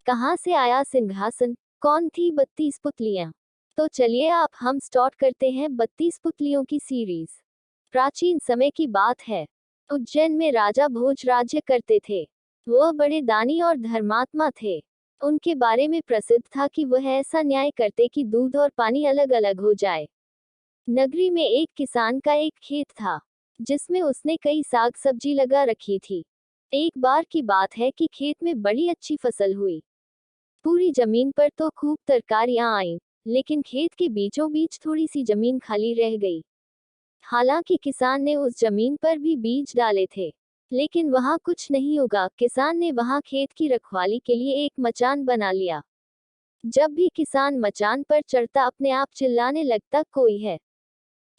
कहाँ से आया सिंहासन? कौन थी 32 पुतलियां? तो चलिए आप हम स्टार्ट करते हैं 32 पुतलियों की सीरीज। प्राचीन समय की बात है। उज्जैन में राजा भोज राज्य करते थे। वह बड़े दानी और धर्मात्मा थे। उनके बारे में प्रसिद्ध था कि वह ऐसा न्याय करते कि दूध और पानी अलग अलग हो जाए। नगरी में एक किसान का एक खेत था, जिसमें उसने कई साग सब्जी लगा रखी थी। एक बार की बात है कि खेत में बड़ी अच्छी फसल हुई। पूरी जमीन पर तो खूब तरकारियां आईं, लेकिन खेत के बीचों बीच थोड़ी सी जमीन खाली रह गई। हालांकि किसान ने उस जमीन पर भी बीज डाले थे, लेकिन वहां कुछ नहीं उगा। किसान ने वहां खेत की रखवाली के लिए एक मचान बना लिया। जब भी किसान मचान पर चढ़ता अपने आप चिल्लाने लगता, कोई है,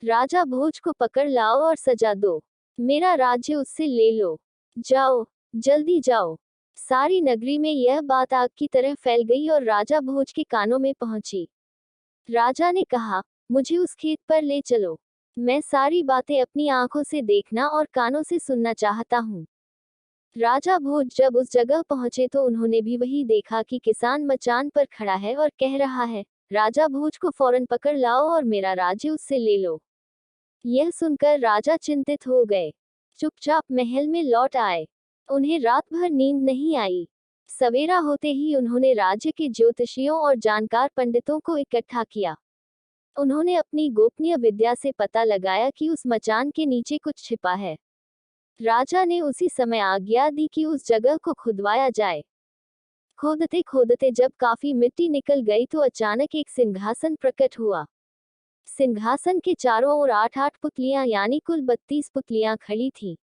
राजा भोज को पकड़ लाओ और सजा दो, मेरा राज्य उससे ले लो, जाओ, जल्दी जाओ। सारी नगरी में यह बात आग की तरह फैल गई और राजा भोज के कानों में पहुंची। राजा ने कहा, मुझे उस खेत पर ले चलो, मैं सारी बातें अपनी आंखों से देखना और कानों से सुनना चाहता हूँ। राजा भोज जब उस जगह पहुंचे तो उन्होंने भी वही देखा कि किसान मचान पर खड़ा है और कह रहा है, राजा भोज को फौरन पकड़ लाओ और मेरा राज्य उससे ले लो। यह सुनकर राजा चिंतित हो गए। चुपचाप महल में लौट आए। उन्हें रात भर नींद नहीं आई। सवेरा होते ही उन्होंने राज्य के ज्योतिषियों और जानकार पंडितों को इकट्ठा किया। उन्होंने अपनी गोपनीय विद्या से पता लगाया कि उस मचान के नीचे कुछ छिपा है। राजा ने उसी समय आज्ञा दी कि उस जगह को खुदवाया जाए। खोदते खोदते जब काफी मिट्टी निकल गई तो अचानक एक सिंहासन प्रकट हुआ। सिंहासन के चारों ओर 8-8 पुतलियां यानी कुल 32 पुतलियां खड़ी थीं।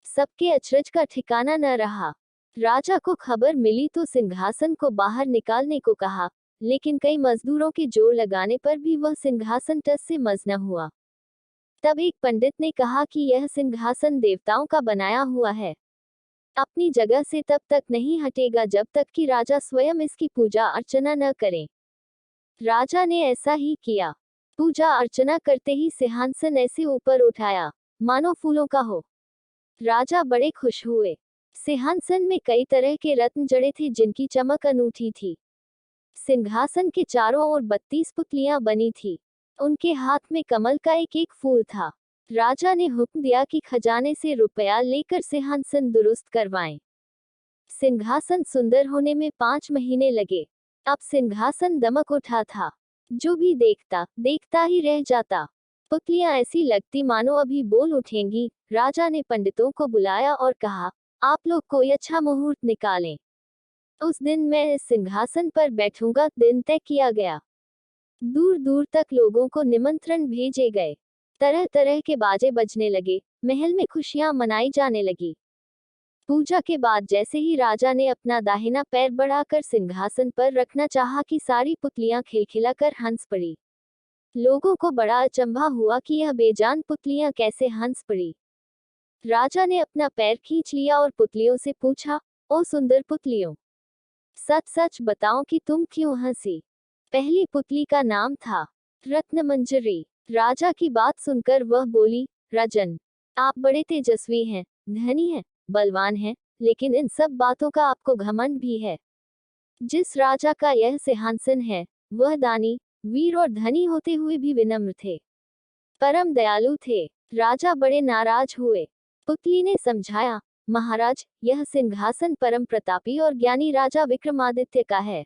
सबके अचरज का ठिकाना न रहा। राजा को खबर मिली तो सिंहासन को बाहर निकालने को कहा, लेकिन कई मजदूरों के जोर लगाने पर भी वह सिंहासन टस से मस न हुआ। तब एक पंडित ने कहा कि यह सिंहासन देवताओं का बनाया हुआ है, अपनी जगह से तब तक नहीं हटेगा जब तक कि राजा स्वयं इसकी पूजा अर्चना न करें। राजा ने ऐसा ही किया। पूजा अर्चना करते ही सिंहासन ऐसे ऊपर उठाया, मानो फूलों का हो। राजा बड़े खुश हुए। सिंहासन में कई तरह के रत्न जड़े थे जिनकी चमक अनूठी थी। सिंहासन के चारों ओर 32 पुतलियां बनी थी। उनके हाथ में कमल का एक एक फूल था। राजा ने हुक्म दिया कि खजाने से रुपया लेकर सिंहासन दुरुस्त करवाएं। सिंहासन सुंदर होने में 5 महीने लगे। अब सिंहासन दमक उठा था। जो भी देखता देखता ही रह जाता। पुतलियां ऐसी लगती मानो अभी बोल उठेंगी। राजा ने पंडितों को बुलाया और कहा, आप लोग कोई अच्छा मुहूर्त निकालें। उस दिन मैं इस सिंहासन पर बैठूंगा। दिन तय किया गया। दूर दूर तक लोगों को निमंत्रण भेजे गए। तरह तरह के बाजे बजने लगे। महल में खुशियां मनाई जाने लगी। पूजा के बाद जैसे ही राजा ने अपना दाहिना पैर बढ़ाकर सिंहासन पर रखना चाहा कि सारी पुतलियां खिलखिलाकर हंस पड़ी। लोगों को बड़ा अचंभा हुआ कि यह बेजान पुतलियां कैसे हंस पड़ी। राजा ने अपना पैर खींच लिया और पुतलियों से पूछा, ओ सुंदर पुतलियों, सच सच बताओ कि तुम क्यों हंसी? पहली पुतली का नाम था रत्नमंजरी। राजा की बात सुनकर वह बोली, राजन, आप बड़े तेजस्वी हैं, धनी हैं, बलवान हैं, लेकिन इन सब बातों का आपको घमंड भी है। जिस राजा का यह सिंहासन है, वह दानी, वीर और धनी होते हुए भी विनम्र थे, परम दयालु थे। राजा बड़े नाराज हुए। पुतली ने समझाया, महाराज, यह सिंहासन परम प्रतापी और ज्ञानी राजा विक्रमादित्य का है।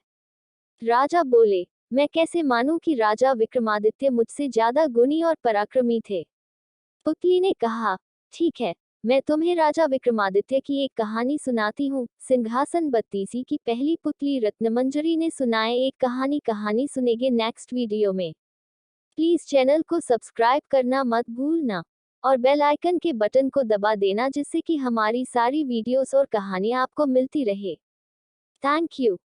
राजा बोले, मैं कैसे मानूं कि राजा विक्रमादित्य मुझसे ज्यादा गुणी और पराक्रमी थे? पुतली ने कहा, ठीक है, मैं तुम्हें राजा विक्रमादित्य की एक कहानी सुनाती हूँ। सिंहासन 32 की पहली पुतली रत्नमंजरी ने सुनाए एक कहानी सुनेंगे नेक्स्ट वीडियो में। प्लीज चैनल को सब्सक्राइब करना मत भूलना और बेल आइकन के बटन को दबा देना जिससे कि हमारी सारी वीडियोस और कहानियां आपको मिलती रहे। Thank you.